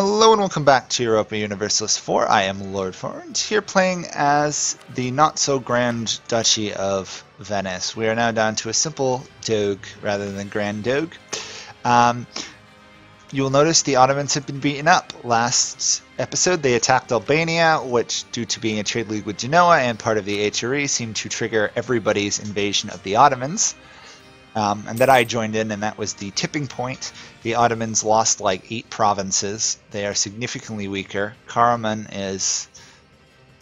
Hello and welcome back to Europa Universalis 4. I am Lord Forge, here playing as the not-so-grand Duchy of Venice. We are now down to a simple Doge rather than Grand Doge. You will notice the Ottomans have been beaten up. Last episode they attacked Albania, which, due to being a trade league with Genoa and part of the HRE, seemed to trigger everybody's invasion of the Ottomans. And then I joined in, and that was the tipping point. The Ottomans lost like 8 provinces. They are significantly weaker. Karaman is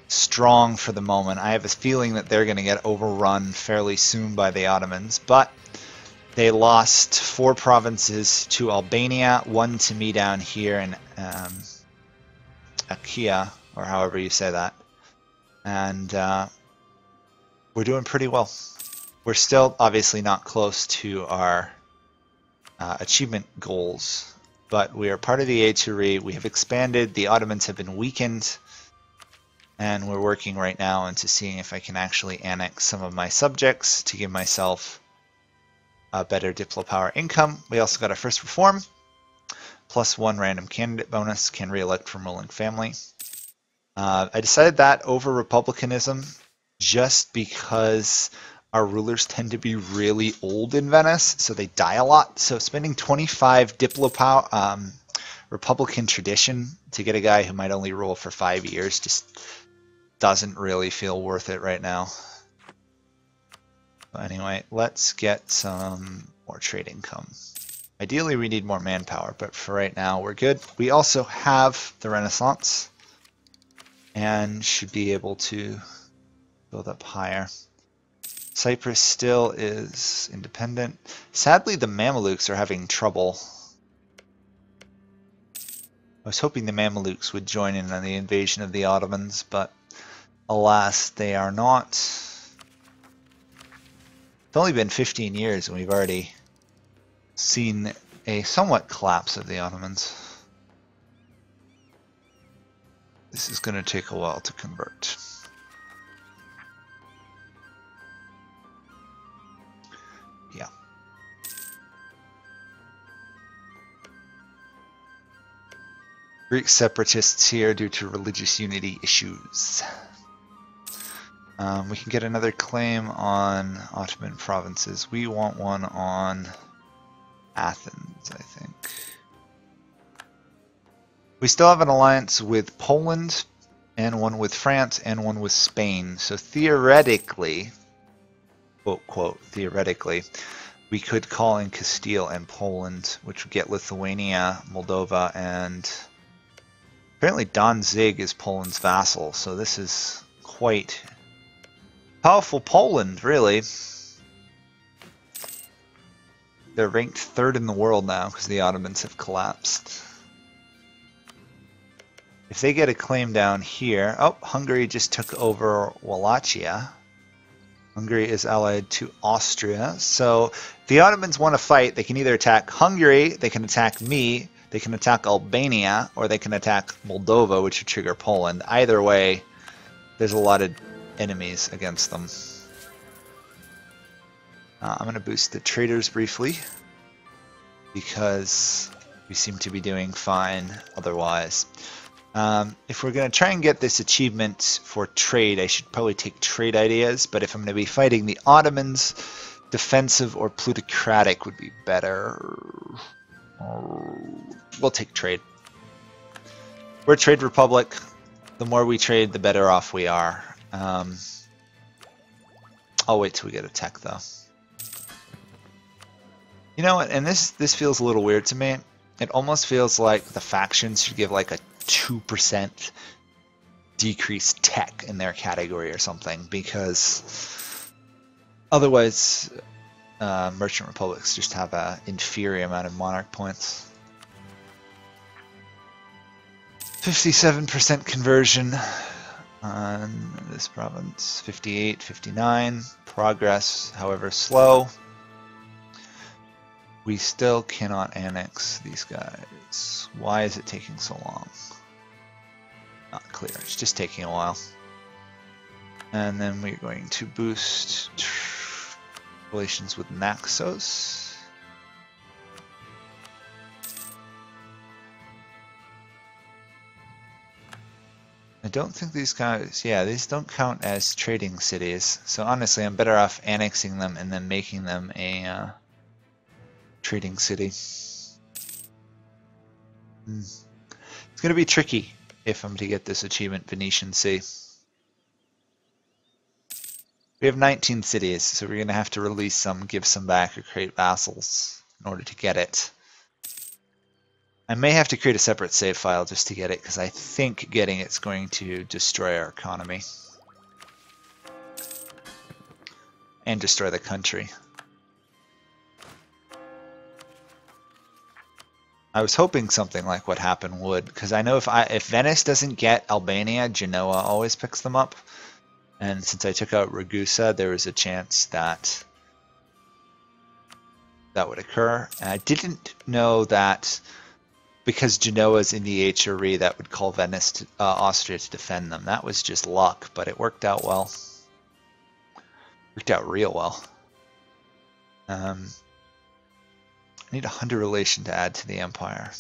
strong for the moment. I have a feeling that they're going to get overrun fairly soon by the Ottomans, but they lost 4 provinces to Albania, 1 to me down here in Achaia, or however you say that. And we're doing pretty well. We're still obviously not close to our achievement goals, but we are part of the HRE. We have expanded. The Ottomans have been weakened, and we're working right now into seeing if I can actually annex some of my subjects to give myself a better Diplopower income. We also got a first reform, +1 random candidate bonus, can re-elect from ruling family. I decided that over republicanism just because our rulers tend to be really old in Venice, so they die a lot. So spending 25 Diplopower, Republican tradition to get a guy who might only rule for 5 years just doesn't really feel worth it right now. But anyway, let's get some more trade income. Ideally, we need more manpower, but for right now, we're good. We also have the Renaissance and should be able to build up higher. Cyprus still is independent. Sadly, the Mamelukes are having trouble. I was hoping the Mamelukes would join in on the invasion of the Ottomans, but alas, they are not. It's only been 15 years and we've already seen a somewhat collapse of the Ottomans. This is going to take a while to convert. Yeah. Greek separatists here due to religious unity issues. We can get another claim on Ottoman provinces. We want one on Athens, I think. We still have an alliance with Poland, and one with France, and one with Spain. So theoretically, quote, quote, theoretically, we could call in Castile and Poland, which would get Lithuania, Moldova, and apparently Danzig is Poland's vassal. So this is quite powerful Poland, really. They're ranked 3rd in the world now because the Ottomans have collapsed. If they get a claim down here, oh, Hungary just took over Wallachia. Hungary is allied to Austria. So if the Ottomans want to fight, they can either attack Hungary, they can attack me, they can attack Albania, or they can attack Moldova, which would trigger Poland. Either way, there's a lot of enemies against them. I'm going to boost the traders briefly because we seem to be doing fine otherwise. If we're going to try and get this achievement for trade, I should probably take trade ideas, but if I'm going to be fighting the Ottomans, defensive or plutocratic would be better. We'll take trade. We're a trade republic. The more we trade, the better off we are. I'll wait till we get a tech, though. You know what, and this feels a little weird to me. It almost feels like the factions should give like a 2% decreased tech in their category or something, because otherwise merchant republics just have an inferior amount of monarch points. 57% conversion on this province, 58, 59. Progress, however, slow. We still cannot annex these guys. Why is it taking so long? Not clear. It's just taking a while. And then we're going to boost relations with Naxos. don't think these guys, yeah, these don't count as trading cities. So honestly, I'm better off annexing them and then making them a trading city. It's going to be tricky if I'm to get this achievement, Venetian Sea. We have 19 cities, so we're going to have to release some, give some back, or create vassals in order to get it. I may have to create a separate save file just to get it, because I think getting it's going to destroy our economy. And destroy the country. I was hoping something like what happened would, because I know if Venice doesn't get Albania, Genoa always picks them up. And since I took out Ragusa, there was a chance that that would occur. And I didn't know that because Genoa's in the HRE, that would call Venice to, Austria to defend them. That was just luck, but it worked out well. Worked out real well. I need a Hunter relation to add to the empire.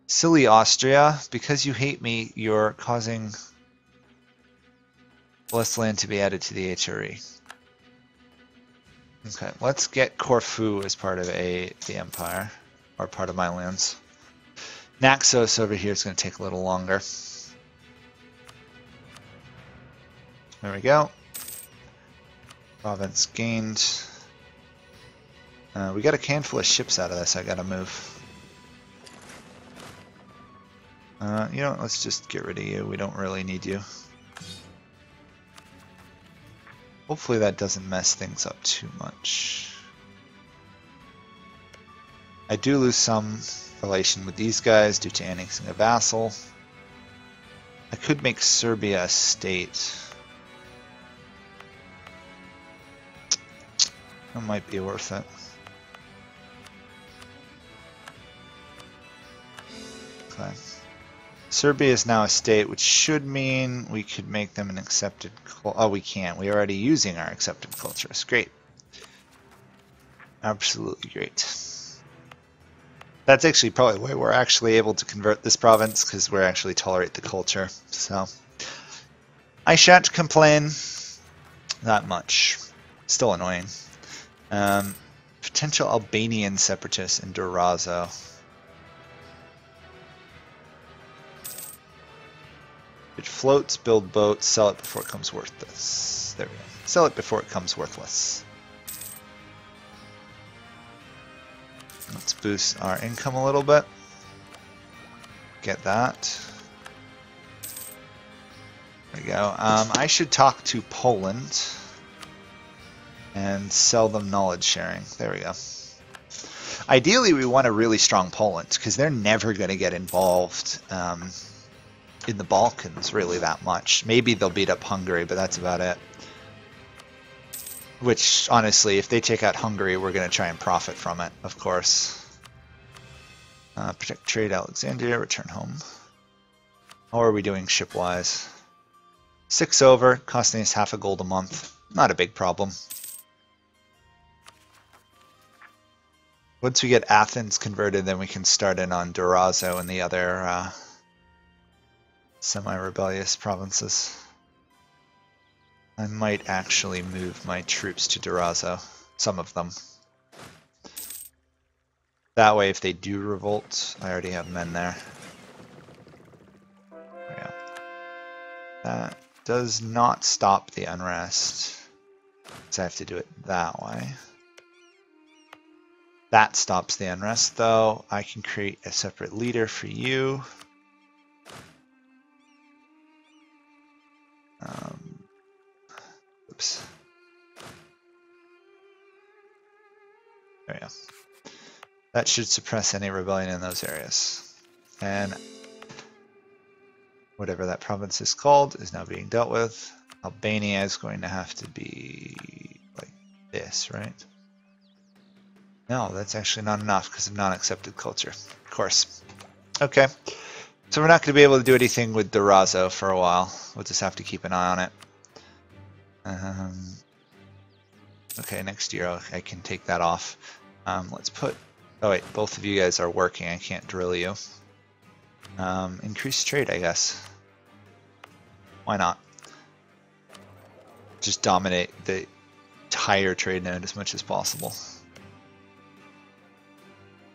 Silly Austria, because you hate me, you're causing less land to be added to the HRE. Okay, let's get Corfu as part of the empire, or part of my lands. Naxos over here is going to take a little longer. There we go. Province gained. We got a handful of ships out of this. I got to move. You know what? Let's just get rid of you. We don't really need you. Hopefully that doesn't mess things up too much. I do lose some relation with these guys due to annexing a vassal. I could make Serbia a state. That might be worth it. Okay. Serbia is now a state, which should mean we could make them an accepted... Oh, we can't. We're already using our accepted cultures. Great. Absolutely great. That's actually probably why we're actually able to convert this province, because we actually tolerate the culture. So I shan't complain that much. Still annoying. Potential Albanian separatists in Durazzo. It floats, build boats, sell it before it comes worthless. There we go. Sell it before it comes worthless. Let's boost our income a little bit. Get that. There we go. I should talk to Poland and sell them knowledge sharing. There we go. Ideally, we want a really strong Poland because they're never going to get involved in the Balkans really that much. Maybe they'll beat up Hungary, but that's about it. Which, honestly, if they take out Hungary, we're going to try and profit from it, of course. Protect trade Alexandria, return home. How are we doing ship-wise? 6 over, costing us half a gold a month. Not a big problem. Once we get Athens converted, then we can start in on Durazzo and the other semi-rebellious provinces. I might actually move my troops to Durazzo, some of them. That way, if they do revolt, I already have men there. Yeah. That does not stop the unrest, so I have to do it that way. That stops the unrest, though. I can create a separate leader for you. Oops. There we go. That should suppress any rebellion in those areas. And whatever that province is called is now being dealt with. Albania is going to have to be like this, right? No, that's actually not enough because of non-accepted culture. Of course. Okay. So we're not going to be able to do anything with Durazzo for a while. We'll just have to keep an eye on it. Okay, next year I can take that off. Let's put... Oh wait, both of you guys are working. I can't drill you. Increase trade, I guess. Why not? Just dominate the entire trade node as much as possible.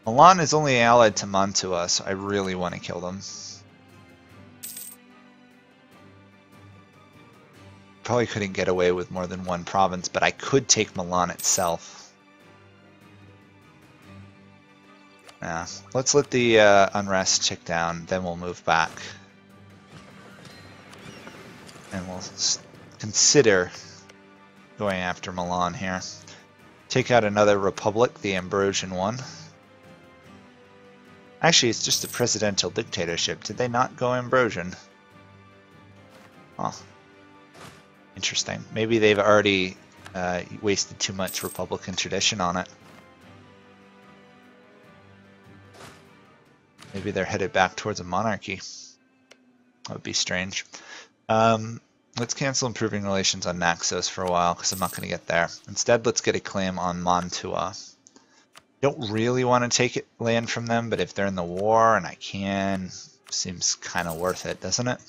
Milan is only allied to Mantua, so I really want to kill them. Probably couldn't get away with more than one province, but I could take Milan itself. Yeah, let's let the unrest tick down, then we'll move back. And we'll consider going after Milan here. Take out another republic, the Ambrosian one. Actually, it's just a presidential dictatorship. Did they not go Ambrosian? Oh. Interesting. Maybe they've already wasted too much Republican tradition on it. Maybe they're headed back towards a monarchy. That would be strange. Let's cancel improving relations on Naxos for a while, because I'm not going to get there. Instead, let's get a claim on Mantua. Don't really want to take land from them, but if they're in the war and I can, seems kind of worth it, doesn't it?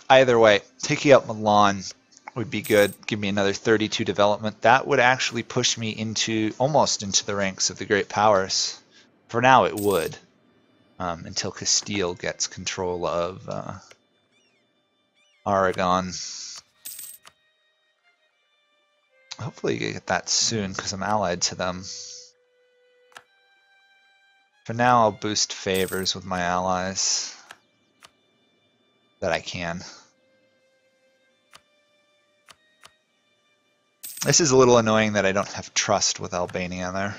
Either way, taking out Milan would be good. Give me another 32 development. That would actually push me into almost into the ranks of the great powers. For now, it would, until Castile gets control of Aragon. Hopefully you get that soon, because I'm allied to them. For now, I'll boost favors with my allies that I can. This is a little annoying that I don't have trust with Albania there.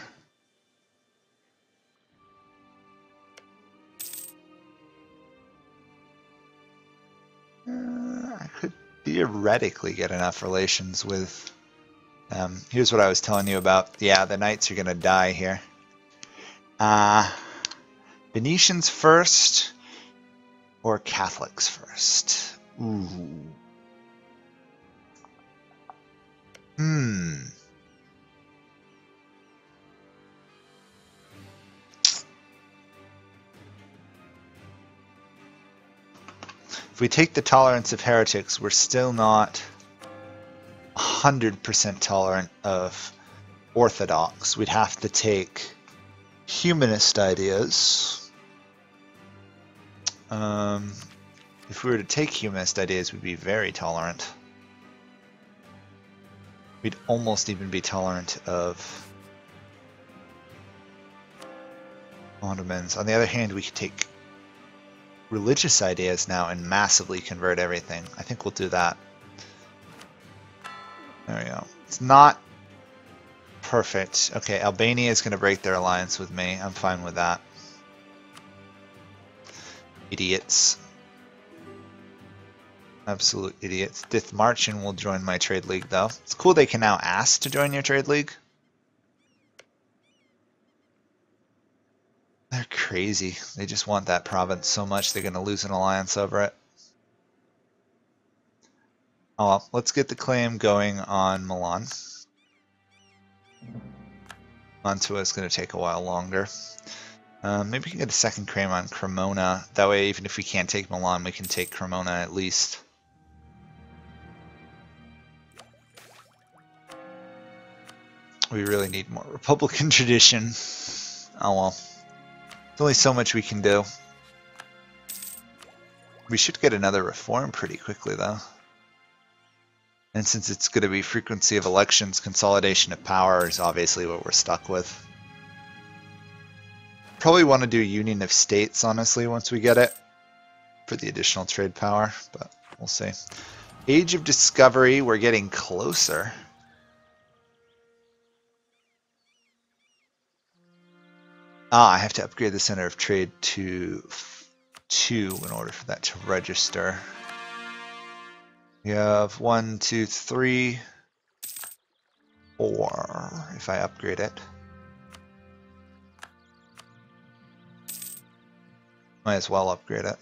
I could theoretically get enough relations with... here's what I was telling you about. Yeah, the knights are going to die here. Venetians first or Catholics first? Ooh. If we take the tolerance of heretics, we're still not 100% tolerant of orthodox. We'd have to take humanist ideas. If we were to take humanist ideas, we'd be very tolerant. We'd almost even be tolerant of Ottomans. On the other hand, we could take religious ideas now and massively convert everything. I think we'll do that. There we go. It's not perfect. Okay, Albania is going to break their alliance with me. I'm fine with that. Idiots. Absolute idiots. Dithmarschen will join my trade league, though. It's cool they can now ask to join your trade league. They're crazy. They just want that province so much they're going to lose an alliance over it. Oh well, let's get the claim going on Milan. Mantua is going to take a while longer. Maybe we can get a second claim on Cremona. That way, even if we can't take Milan, we can take Cremona at least. We really need more Republican tradition. Oh well. There's only so much we can do. We should get another reform pretty quickly, though. And since it's going to be frequency of elections, consolidation of power is obviously what we're stuck with. Probably want to do Union of States, honestly, once we get it, for the additional trade power, but we'll see. Age of Discovery, we're getting closer. I have to upgrade the Center of Trade to 2 in order for that to register. We have 1, 2, 3, 4 if I upgrade it. Might as well upgrade it.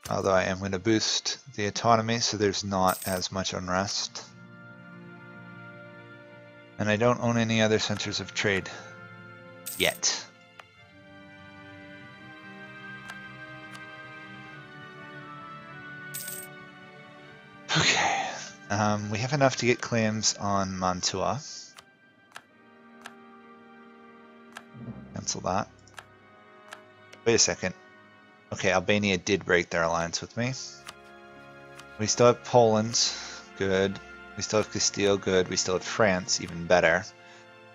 Although I am going to boost the autonomy so there's not as much unrest. And I don't own any other centers of trade yet. We have enough to get claims on Mantua. Cancel that. Wait a second. Okay, Albania did break their alliance with me. We still have Poland. Good. We still have Castile. Good. We still have France. Even better.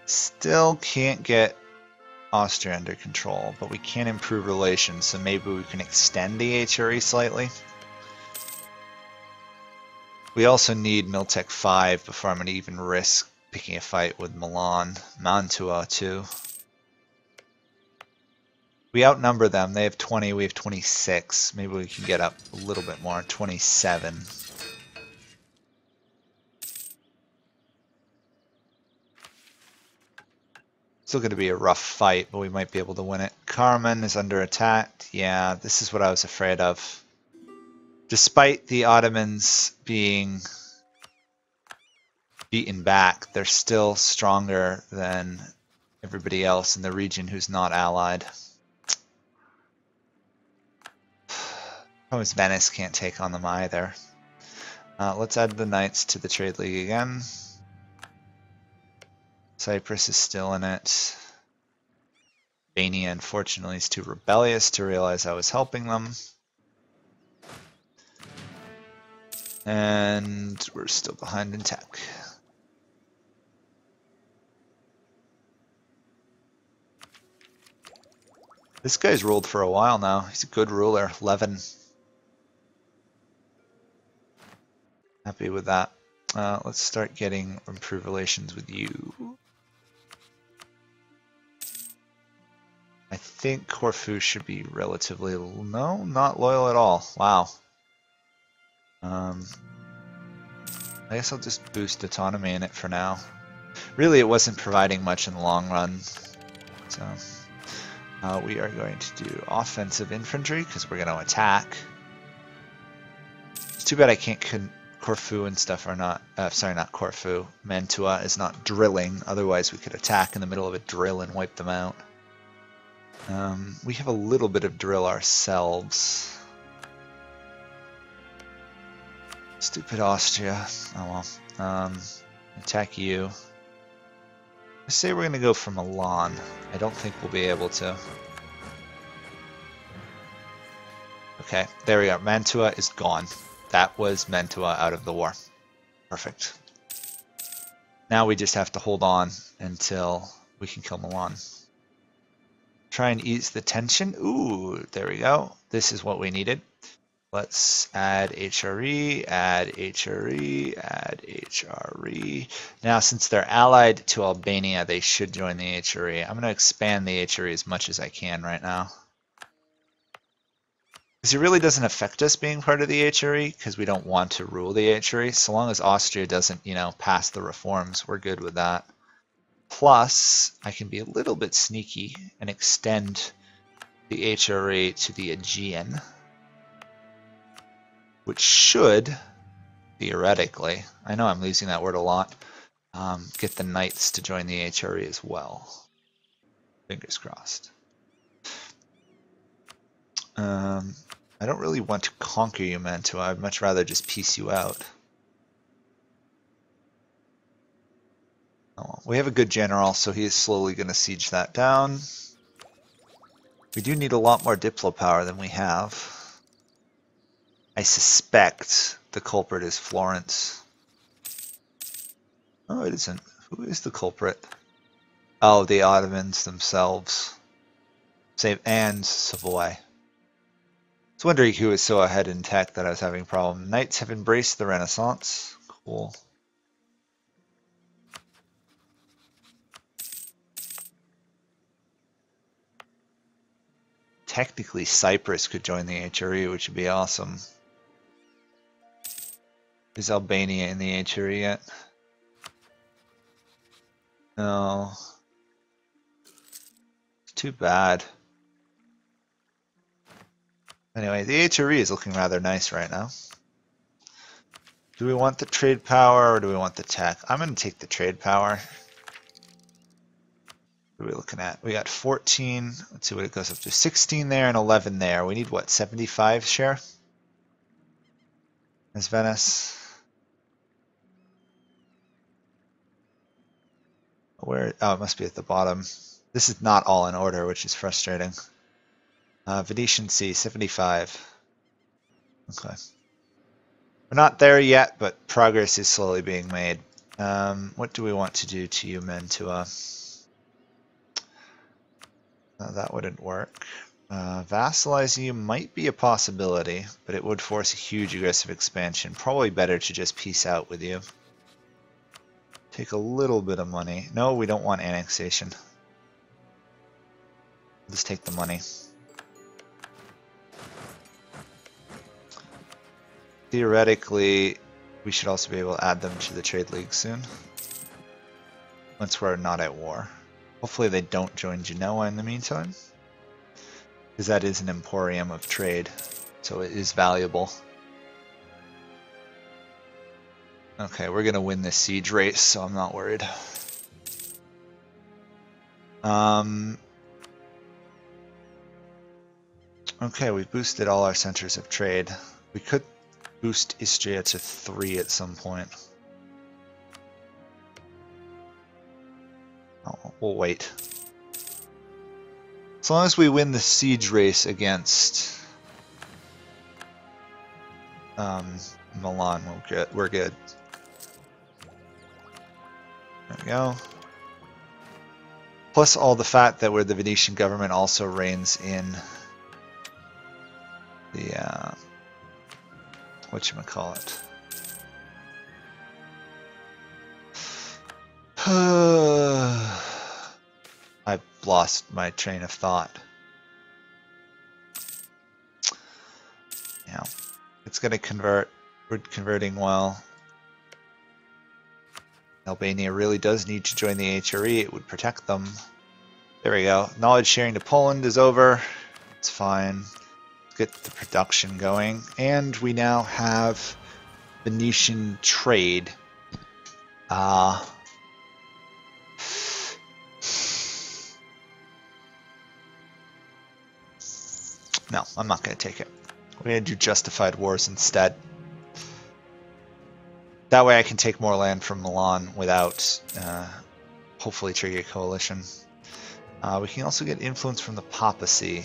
Still can't get Austria under control, but we can improve relations, so maybe we can extend the HRE slightly. We also need Miltech 5 before I'm going to even risk picking a fight with Milan. Mantua too. We outnumber them. They have 20, we have 26. Maybe we can get up a little bit more. 27. Still going to be a rough fight, but we might be able to win it. Carmen is under attack. Yeah, this is what I was afraid of. Despite the Ottomans being beaten back, they're still stronger than everybody else in the region who's not allied. Promise Venice can't take on them either. Let's add the Knights to the Trade League again. Cyprus is still in it. Albania, unfortunately, is too rebellious to realize I was helping them. And we're still behind in tech. This guy's ruled for a while now. He's a good ruler. 11. Happy with that. Let's start getting improved relations with you. I think Corfu should be relatively... No, not loyal at all. Wow. I guess I'll just boost autonomy in it for now. Really, it wasn't providing much in the long run. So we are going to do offensive infantry because we're going to attack. It's too bad I can't... Corfu and stuff are not... sorry, not Corfu. Mantua is not drilling. Otherwise, we could attack in the middle of a drill and wipe them out. We have a little bit of drill ourselves. Stupid Austria. Oh well. Attack you. I say we're going to go for Milan. I don't think we'll be able to. Okay, there we go. Mantua is gone. That was Mantua out of the war. Perfect. Now we just have to hold on until we can kill Milan. Try and ease the tension. Ooh, there we go. This is what we needed. Let's add HRE, add HRE, add HRE. Now, since they're allied to Albania, they should join the HRE. I'm going to expand the HRE as much as I can right now. Because it really doesn't affect us being part of the HRE, because we don't want to rule the HRE. So long as Austria doesn't, pass the reforms, we're good with that. Plus, I can be a little bit sneaky and extend the HRE to the Aegean, which should, theoretically, I know I'm losing that word a lot, get the Knights to join the HRE as well. Fingers crossed. I don't really want to conquer you, Mantua. I'd much rather just piece you out. Oh, we have a good general, so he is slowly going to siege that down. We do need a lot more Diplo power than we have. I suspect the culprit is Florence. Oh, it isn't. Who is the culprit? Oh, the Ottomans themselves. And Savoy. I was wondering who was so ahead in tech that I was having a problem. Knights have embraced the Renaissance. Cool. Technically, Cyprus could join the HRE, which would be awesome. Is Albania in the HRE yet? No. It's too bad. Anyway, the HRE is looking rather nice right now. Do we want the trade power or do we want the tech? I'm going to take the trade power. What are we looking at? We got 14. Let's see what it goes up to. 16 there and 11 there. We need what, 75 share? As Venice. Where? Oh, it must be at the bottom. This is not all in order, which is frustrating. Venetian Sea, 75. Okay. We're not there yet, but progress is slowly being made. What do we want to do to you, Mantua? That wouldn't work. Vassalizing you might be a possibility, but it would force a huge aggressive expansion. Probably better to just peace out with you. Take a little bit of money. No, we don't want annexation. Let's take the money. Theoretically, we should also be able to add them to the Trade League soon. Once we're not at war. Hopefully they don't join Genoa in the meantime. Because that is an emporium of trade, so it is valuable. Okay, we're going to win this siege race, so I'm not worried. Okay, we've boosted all our centers of trade. We could boost Istria to 3 at some point. Oh, we'll wait. As long as we win the siege race against Milan, we're good. There we go. Plus all the fact that the Venetian government also reigns in the whatchamacallit. I've lost my train of thought. Yeah, it's going to convert. We're converting well. Albania really does need to join the HRE. It would protect them. There we go. Knowledge sharing to Poland is over. It's fine. Let's get the production going. And we now have Venetian trade. No, I'm not going to take it. We're going to do justified wars instead. That way I can take more land from Milan without hopefully trigger coalition. We can also get influence from the papacy.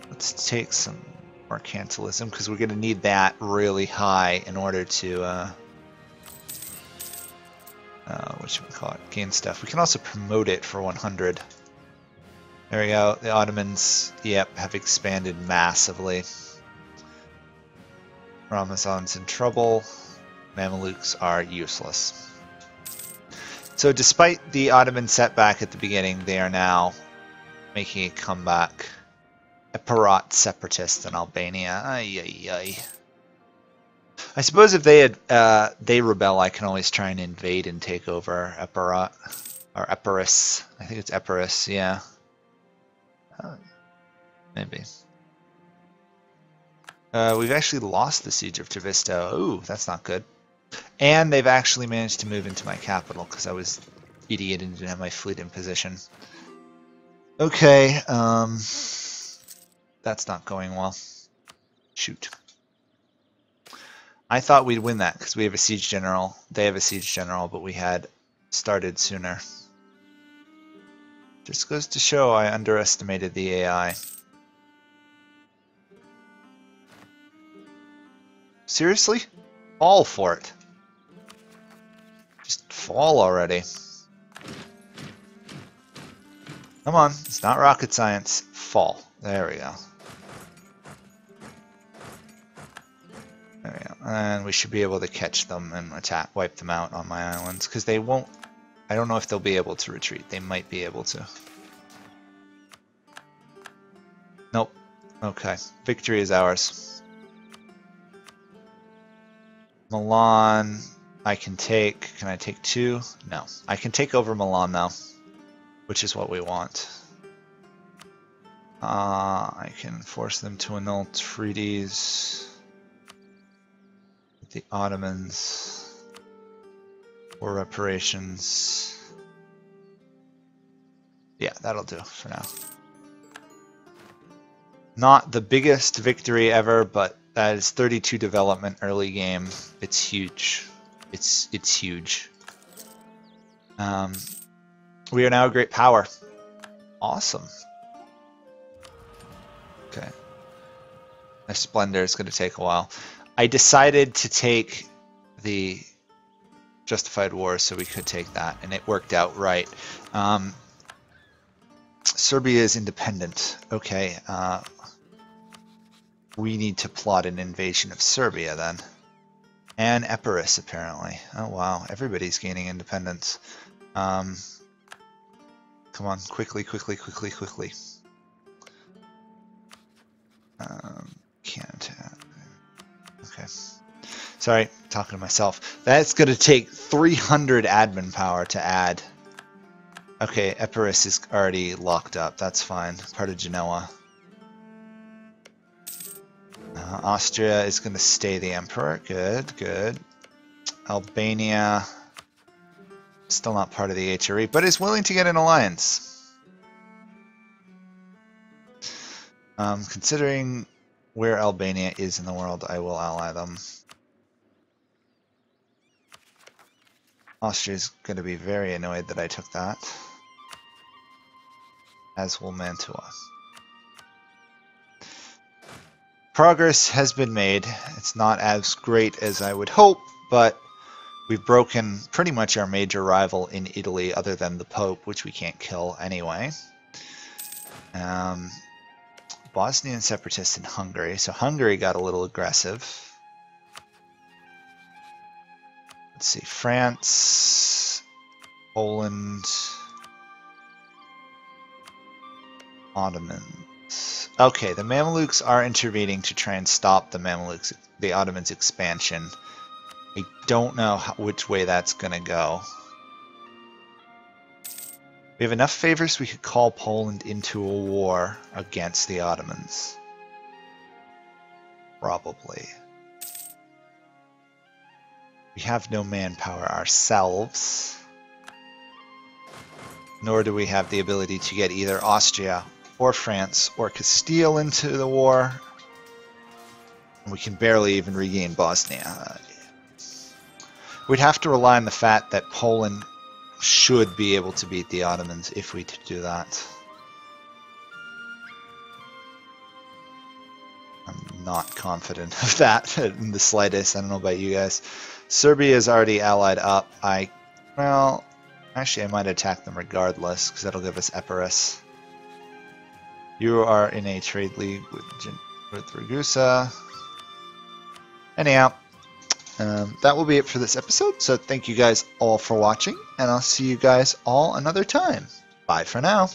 Let's take some mercantilism because we're going to need that really high in order to gain stuff. We can also promote it for 100. There we go. The Ottomans, yep, have expanded massively. Ramazan's in trouble. Mamelukes are useless. So despite the Ottoman setback at the beginning, they are now making a comeback. Epirot separatists in Albania. Ay, ay, ay. I suppose if they had they rebel, I can always try and invade and take over Epirot. Or Epirus. I think it's Epirus, yeah. Maybe. We've actually lost the siege of Trevisto. Ooh, that's not good. And they've actually managed to move into my capital because I was idiot and didn't have my fleet in position. Okay, that's not going well. Shoot. I thought we'd win that because we have a siege general. They have a siege general, but we had started sooner. Just goes to show I underestimated the AI. Seriously? Fall for it. Just fall already. Come on, it's not rocket science. Fall. There we go. There we go. And we should be able to catch them and wipe them out on my islands, because they won't. I don't know if they'll be able to retreat. They might be able to. Nope. Okay. Victory is ours. Milan, I can take. Can I take 2? No. I can take over Milan now, which is what we want. I can force them to annul treaties with the Ottomans. War reparations. Yeah, that'll do for now. Not the biggest victory ever, but that is 32 development early game. It's huge. It's huge. We are now a great power. Awesome. Okay. My Splendor is going to take a while. I decided to take the Justified War so we could take that, and it worked out right. Serbia is independent. Okay. We need to plot an invasion of Serbia then. And Epirus, apparently. Oh, wow. Everybody's gaining independence. Come on. Quickly, quickly, quickly, quickly. Can't. Okay. Sorry, talking to myself. That's going to take 300 admin power to add. Okay, Epirus is already locked up. That's fine. Part of Genoa. Austria is going to stay the emperor. Good, good. Albania, still not part of the HRE, but is willing to get an alliance. Considering where Albania is in the world, I will ally them. Austria is going to be very annoyed that I took that, as will Mantua. Progress has been made. It's not as great as I would hope, but we've broken pretty much our major rival in Italy, other than the Pope, which we can't kill anyway. Bosnian separatists in Hungary. So Hungary got a little aggressive. Let's see, France, Poland, Ottomans. Okay, the Mamluks are intervening to try and stop the Ottomans' expansion. I don't know which way that's going to go. We have enough favors we could call Poland into a war against the Ottomans. Probably. We have no manpower ourselves. Nor do we have the ability to get either Austria or France or Castile into the war. We can barely even regain Bosnia. We'd have to rely on the fact that Poland should be able to beat the Ottomans if we do that. I'm not confident of that in the slightest. I don't know about you guys. Serbia is already allied up. Well, actually I might attack them regardless, because that'll give us Epirus. You are in a trade league with Ragusa. Anyhow, that will be it for this episode. So thank you guys all for watching, and I'll see you guys all another time. Bye for now.